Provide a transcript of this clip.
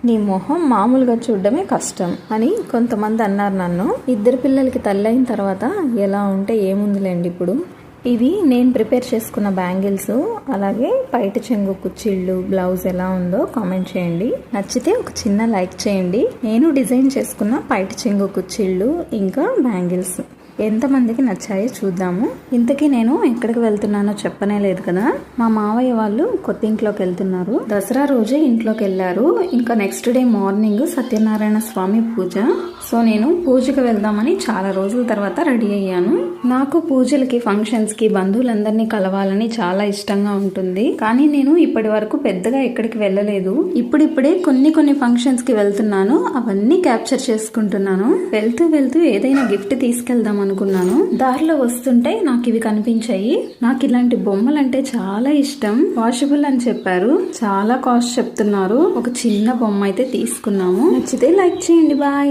నీ మొహం మామూలుగా చూడడమే కష్టం అని కొంతమంది అన్నారు నన్ను. ఇద్దరు పిల్లలకి తల్లి అయిన తర్వాత ఎలా ఉంటే ఏముందిలేండి. ఇప్పుడు ఇవి నేను ప్రిపేర్ చేసుకున్న బ్యాంగిల్స్, అలాగే పైట చెంగు కుచ్చిళ్ళు, బ్లౌజ్ ఎలా ఉందో కామెంట్ చేయండి. నచ్చితే ఒక చిన్న లైక్ చేయండి. నేను డిజైన్ చేసుకున్న పైట చెంగు కుచ్చిళ్ళు ఇంకా బ్యాంగిల్స్ ఎంతమందికి నచ్చాయో చూద్దాము. ఇంతకీ నేను ఎక్కడికి వెళ్తున్నానో చెప్పనే లేదు కదా. మా మావయ్య వాళ్ళు కొత్త ఇంట్లోకి వెళ్తున్నారు. దసరా రోజే ఇంట్లోకి వెళ్ళారు. ఇంకా నెక్స్ట్ డే మార్నింగ్ సత్యనారాయణ స్వామి పూజ. సో నేను పూజకి వెళ్దామని చాలా రోజుల తర్వాత రెడీ అయ్యాను. నాకు పూజలకి, ఫంక్షన్స్ కి బంధువులందరినీ కలవాలని చాలా ఇష్టంగా ఉంటుంది. కానీ నేను ఇప్పటి వరకు పెద్దగా ఎక్కడికి వెళ్ళలేదు. ఇప్పుడిప్పుడే కొన్ని ఫంక్షన్స్ కి వెళ్తున్నాను. అవన్నీ క్యాప్చర్ చేసుకుంటున్నాను. వెళ్తూ ఏదైనా గిఫ్ట్ తీసుకెళ్దాం అనుకున్నాను. దారిలో వస్తుంటే నాకు ఇవి కనిపించాయి. నాకు ఇలాంటి బొమ్మలు అంటే చాలా ఇష్టం. వాషబుల్ అని చెప్పారు. చాలా కాస్ట్ చెప్తున్నారు. ఒక చిన్న బొమ్మ అయితే తీసుకున్నాము. నచ్చితే లైక్ చేయండి. బాయ్.